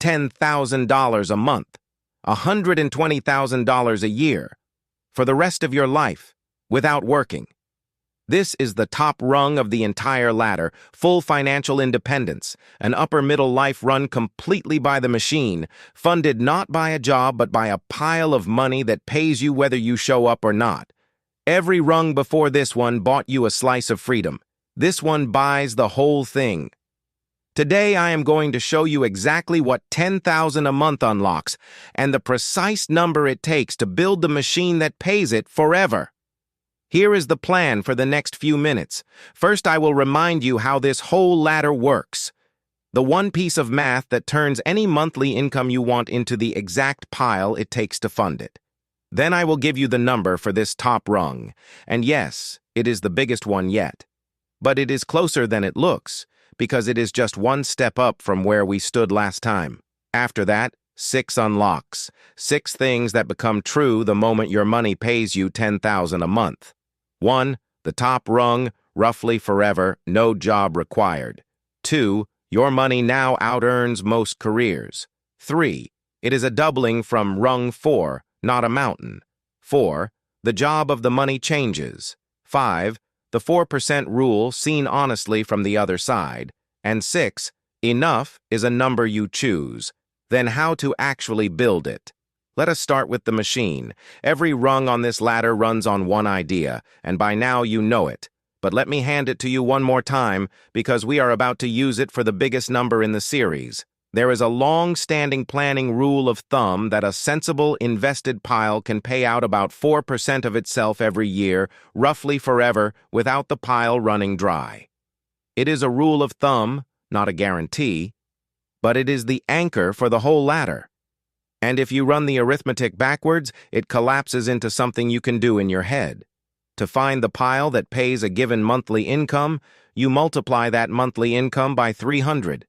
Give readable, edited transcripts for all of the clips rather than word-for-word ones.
$10,000 a month, $120,000 a year, for the rest of your life, without working. This is the top rung of the entire ladder, full financial independence, an upper-middle life run completely by the machine, funded not by a job but by a pile of money that pays you whether you show up or not. Every rung before this one bought you a slice of freedom. This one buys the whole thing. Today I am going to show you exactly what $10,000 a month unlocks, and the precise number it takes to build the machine that pays it forever. Here is the plan for the next few minutes. First, I will remind you how this whole ladder works. The one piece of math that turns any monthly income you want into the exact pile it takes to fund it. Then I will give you the number for this top rung. And yes, it is the biggest one yet. But it is closer than it looks, because it is just one step up from where we stood last time. After that, 6 unlocks. 6 things that become true the moment your money pays you $10,000 a month. 1. The top rung, roughly forever, no job required. 2. Your money now out-earns most careers. 3. It is a doubling from rung 4, not a mountain. 4. The job of the money changes. 5. The 4% rule seen honestly from the other side. And 6. Enough is a number you choose. Then how to actually build it. Let us start with the machine. Every rung on this ladder runs on one idea, and by now you know it. But let me hand it to you one more time, because we are about to use it for the biggest number in the series. There is a long-standing planning rule of thumb that a sensible invested pile can pay out about 4% of itself every year, roughly forever, without the pile running dry. It is a rule of thumb, not a guarantee, but it is the anchor for the whole ladder. And if you run the arithmetic backwards, it collapses into something you can do in your head. To find the pile that pays a given monthly income, you multiply that monthly income by 300.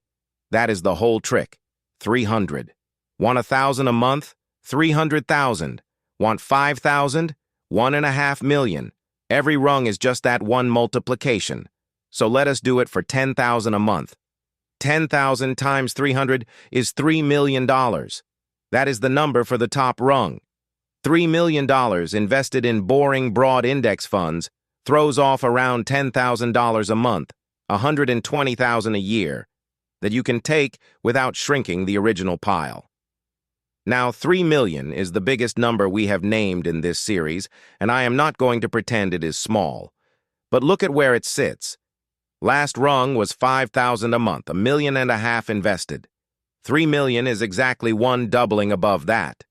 That is the whole trick. 300. Want 1,000 a month? 300,000. Want 5,000? 1.5 million. Every rung is just that one multiplication. So let us do it for 10,000 a month. 10,000 times 300 is $3 million. That is the number for the top rung. $3 million invested in boring broad index funds throws off around $10,000 a month, $120,000 a year, that you can take without shrinking the original pile. Now, 3 million is the biggest number we have named in this series, and I am not going to pretend it is small. But look at where it sits. Last rung was 5,000 a month, $1.5 million invested. 3 million is exactly one doubling above that.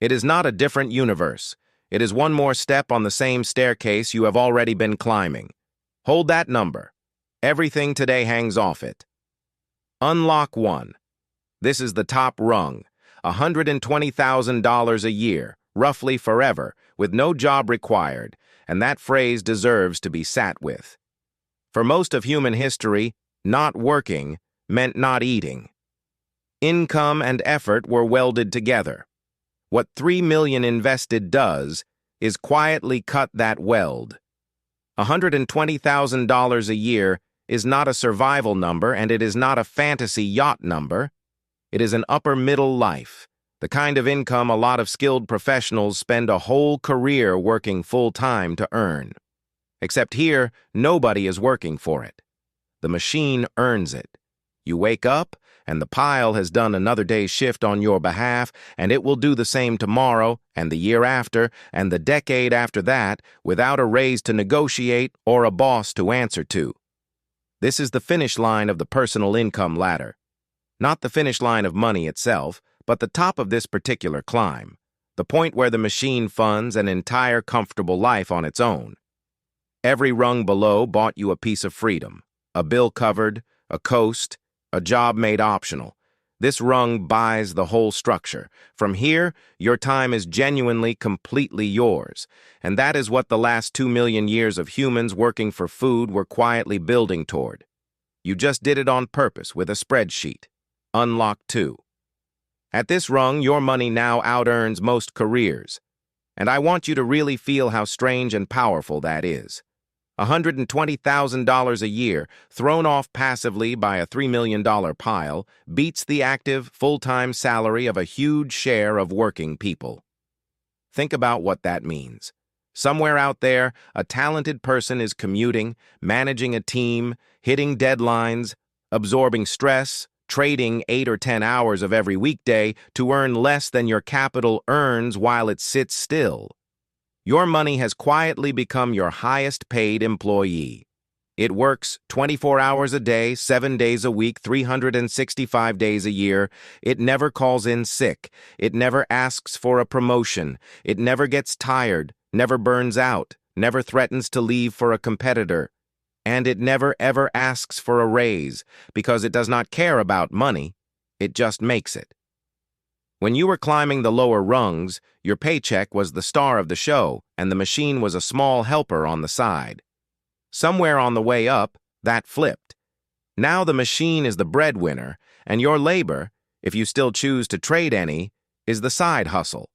It is not a different universe. It is one more step on the same staircase you have already been climbing. Hold that number. Everything today hangs off it. Unlock 1. This is the top rung, $120,000 a year, roughly forever, with no job required, and that phrase deserves to be sat with. For most of human history, not working meant not eating. Income and effort were welded together. What 3 million invested does is quietly cut that weld. $120,000 a year is not a survival number, and it is not a fantasy yacht number. It is an upper-middle life, the kind of income a lot of skilled professionals spend a whole career working full-time to earn. Except here, nobody is working for it. The machine earns it. You wake up, and the pile has done another day's shift on your behalf, and it will do the same tomorrow, and the year after, and the decade after that, without a raise to negotiate or a boss to answer to. This is the finish line of the personal income ladder. Not the finish line of money itself, but the top of this particular climb, the point where the machine funds an entire comfortable life on its own. Every rung below bought you a piece of freedom, a bill covered, a coast, a job made optional. This rung buys the whole structure. From here, your time is genuinely, completely yours. And that is what the last 2 million years of humans working for food were quietly building toward. You just did it on purpose with a spreadsheet. Unlock 2. At this rung, your money now out-earns most careers. And I want you to really feel how strange and powerful that is. $120,000 a year, thrown off passively by a $3 million pile, beats the active, full-time salary of a huge share of working people. Think about what that means. Somewhere out there, a talented person is commuting, managing a team, hitting deadlines, absorbing stress, trading 8 or 10 hours of every weekday to earn less than your capital earns while it sits still. Your money has quietly become your highest-paid employee. It works 24 hours a day, 7 days a week, 365 days a year. It never calls in sick. It never asks for a promotion. It never gets tired, never burns out, never threatens to leave for a competitor. And it never ever asks for a raise because it does not care about money. It just makes it. When you were climbing the lower rungs, your paycheck was the star of the show and the machine was a small helper on the side. Somewhere on the way up, that flipped. Now the machine is the breadwinner, and your labor, if you still choose to trade any, is the side hustle.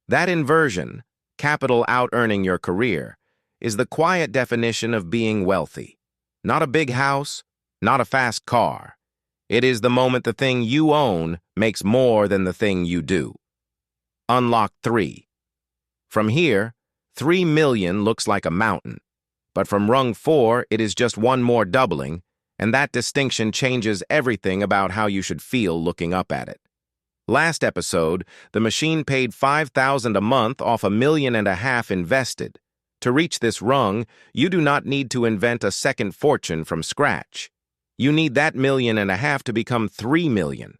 That inversion, capital out-earning your career, is the quiet definition of being wealthy. Not a big house, not a fast car. It is the moment the thing you own makes more than the thing you do. Unlock 3. From here, 3 million looks like a mountain. But from rung 4, it is just one more doubling, and that distinction changes everything about how you should feel looking up at it. Last episode, the machine paid $5,000 a month off $1.5 million invested. To reach this rung, you do not need to invent a second fortune from scratch. You need that $1.5 million to become 3 million.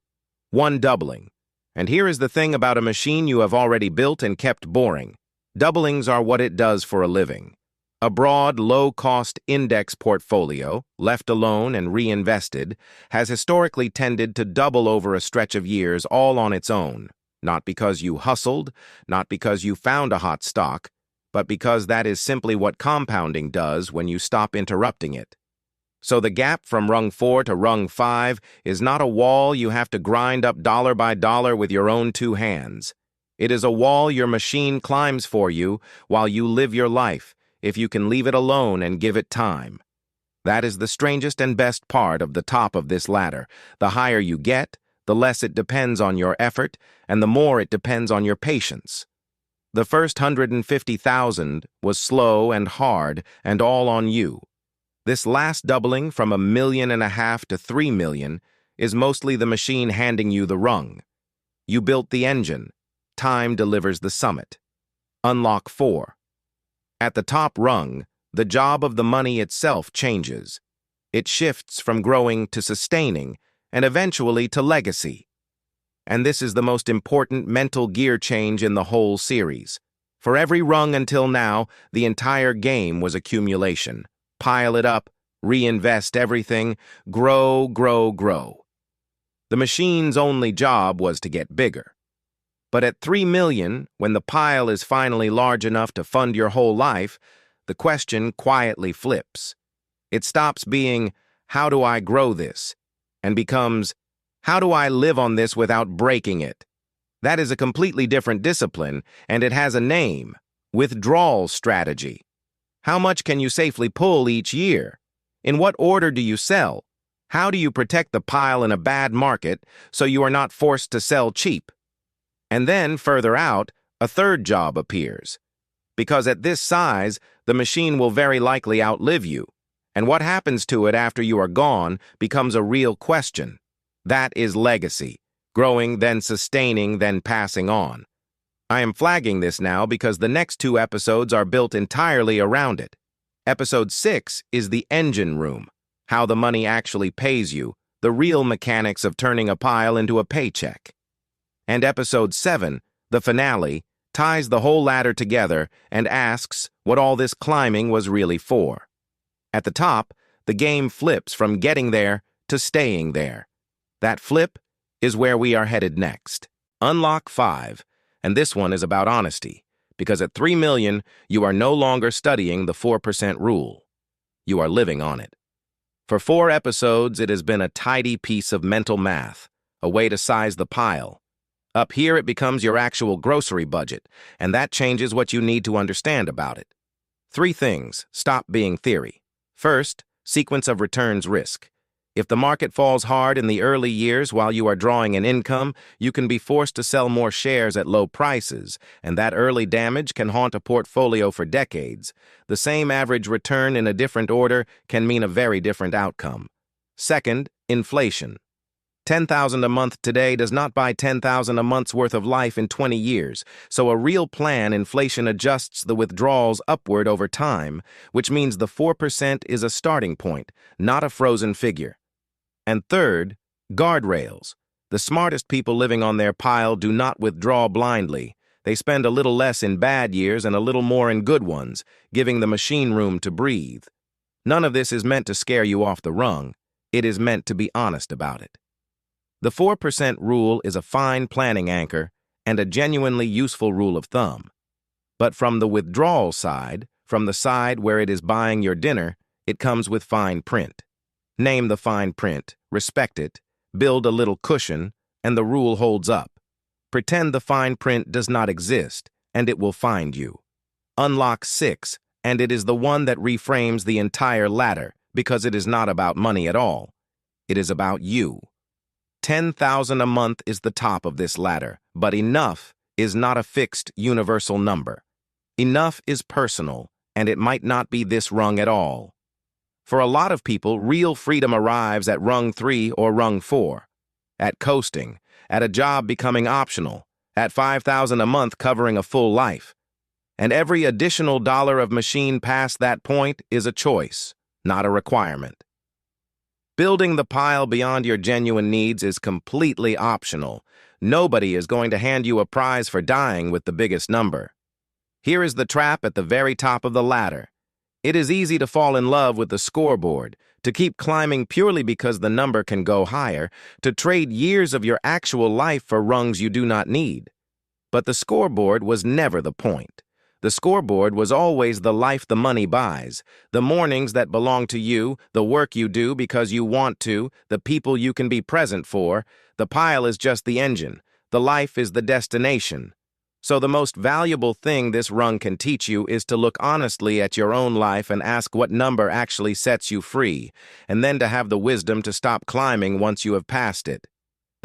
One doubling. And here is the thing about a machine you have already built and kept boring. Doublings are what it does for a living. A broad, low-cost index portfolio, left alone and reinvested, has historically tended to double over a stretch of years all on its own, not because you hustled, not because you found a hot stock, but because that is simply what compounding does when you stop interrupting it. So the gap from rung 4 to rung 5 is not a wall you have to grind up dollar by dollar with your own 2 hands. It is a wall your machine climbs for you while you live your life, if you can leave it alone and give it time. That is the strangest and best part of the top of this ladder. The higher you get, the less it depends on your effort, and the more it depends on your patience. The first 150,000 was slow and hard and all on you. This last doubling from $1.5 million to 3 million is mostly the machine handing you the rung. You built the engine. Time delivers the summit. Unlock 4. At the top rung, the job of the money itself changes. It shifts from growing to sustaining, and eventually to legacy. And this is the most important mental gear change in the whole series. For every rung until now, the entire game was accumulation. Pile it up, reinvest everything, grow, grow, grow. The machine's only job was to get bigger. But at 3 million, when the pile is finally large enough to fund your whole life, the question quietly flips. It stops being, how do I grow this? And becomes, how do I live on this without breaking it? That is a completely different discipline, and it has a name, withdrawal strategy. How much can you safely pull each year? In what order do you sell? How do you protect the pile in a bad market so you are not forced to sell cheap? And then, further out, a third job appears. Because at this size, the machine will very likely outlive you. And what happens to it after you are gone becomes a real question. That is legacy. Growing, then sustaining, then passing on. I am flagging this now because the next 2 episodes are built entirely around it. Episode 6 is the engine room. How the money actually pays you. The real mechanics of turning a pile into a paycheck. And Episode 7, the finale, ties the whole ladder together and asks what all this climbing was really for. At the top, the game flips from getting there to staying there. That flip is where we are headed next. Unlock 5, and this one is about honesty, because at 3 million, you are no longer studying the 4% rule. You are living on it. For 4 episodes, it has been a tidy piece of mental math, a way to size the pile. Up here, it becomes your actual grocery budget, and that changes what you need to understand about it. Three things stop being theory. First, sequence of returns risk. If the market falls hard in the early years while you are drawing an income, you can be forced to sell more shares at low prices, and that early damage can haunt a portfolio for decades. The same average return in a different order can mean a very different outcome. Second, inflation. 10,000 a month today does not buy 10,000 a month's worth of life in 20 years, so a real plan inflation adjusts the withdrawals upward over time, which means the 4% is a starting point, not a frozen figure. And third, guardrails. The smartest people living on their pile do not withdraw blindly. They spend a little less in bad years and a little more in good ones, giving the machine room to breathe. None of this is meant to scare you off the rung. It is meant to be honest about it. The 4% rule is a fine planning anchor and a genuinely useful rule of thumb. But from the withdrawal side, from the side where it is buying your dinner, it comes with fine print. Name the fine print, respect it, build a little cushion, and the rule holds up. Pretend the fine print does not exist, and it will find you. Unlock 6, and it is the one that reframes the entire ladder, because it is not about money at all. It is about you. 10,000 a month is the top of this ladder, but enough is not a fixed, universal number. Enough is personal, and it might not be this rung at all. For a lot of people, real freedom arrives at rung 3 or rung 4, at coasting, at a job becoming optional, at 5,000 a month covering a full life. And every additional dollar of machine past that point is a choice, not a requirement. Building the pile beyond your genuine needs is completely optional. Nobody is going to hand you a prize for dying with the biggest number. Here is the trap at the very top of the ladder. It is easy to fall in love with the scoreboard, to keep climbing purely because the number can go higher, to trade years of your actual life for rungs you do not need. But the scoreboard was never the point. The scoreboard was always the life the money buys, the mornings that belong to you, the work you do because you want to, the people you can be present for. The pile is just the engine. The life is the destination. So the most valuable thing this rung can teach you is to look honestly at your own life and ask what number actually sets you free, and then to have the wisdom to stop climbing once you have passed it.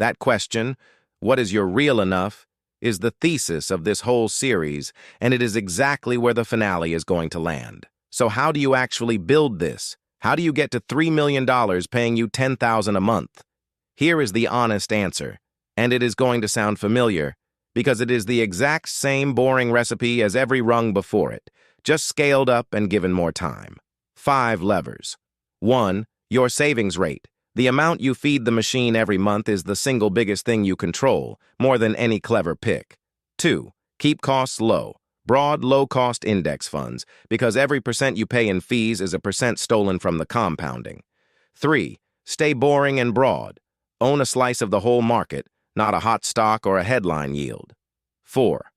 That question, what is your real enough, is the thesis of this whole series, and it is exactly where the finale is going to land. So how do you actually build this? How do you get to $3 million paying you $10,000 a month? Here is the honest answer, and it is going to sound familiar, because it is the exact same boring recipe as every rung before it, just scaled up and given more time. 5 levers. 1. Your savings rate. The amount you feed the machine every month is the single biggest thing you control, more than any clever pick. 2. Keep costs low. Broad, low-cost index funds, because every percent you pay in fees is a percent stolen from the compounding. 3. Stay boring and broad. Own a slice of the whole market, not a hot stock or a headline yield. 4.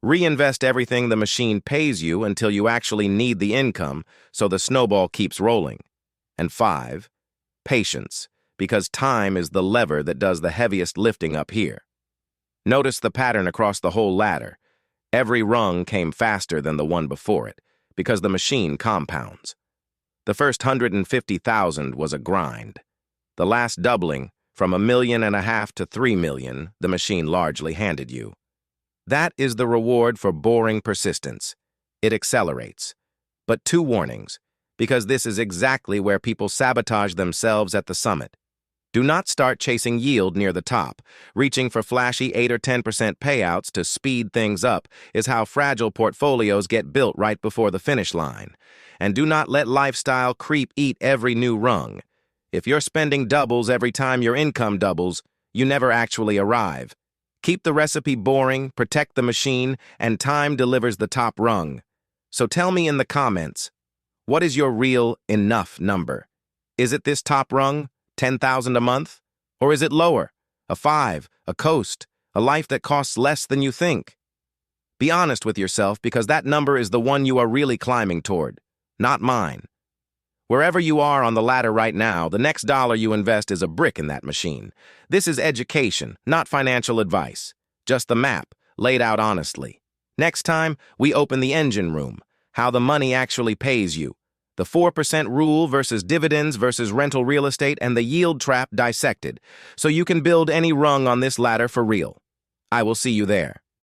Reinvest everything the machine pays you until you actually need the income, so the snowball keeps rolling. And 5. Patience, because time is the lever that does the heaviest lifting up here. Notice the pattern across the whole ladder. Every rung came faster than the one before it, because the machine compounds. The first 150,000 was a grind. The last doubling, from $1.5 million to $3 million, the machine largely handed you. That is the reward for boring persistence. It accelerates. But 2 warnings, because this is exactly where people sabotage themselves at the summit. Do not start chasing yield near the top. Reaching for flashy 8 or 10% payouts to speed things up is how fragile portfolios get built right before the finish line. And do not let lifestyle creep eat every new rung. If you're spending doubles every time your income doubles, you never actually arrive. Keep the recipe boring, protect the machine, and time delivers the top rung. So tell me in the comments, what is your real enough number? Is it this top rung, 10,000 a month? Or is it lower, a 5, a coast, a life that costs less than you think? Be honest with yourself, because that number is the one you are really climbing toward, not mine. Wherever you are on the ladder right now, the next dollar you invest is a brick in that machine. This is education, not financial advice. Just the map, laid out honestly. Next time, we open the engine room. how the money actually pays you. The 4% rule versus dividends versus rental real estate, and the yield trap dissected, so you can build any rung on this ladder for real. I will see you there.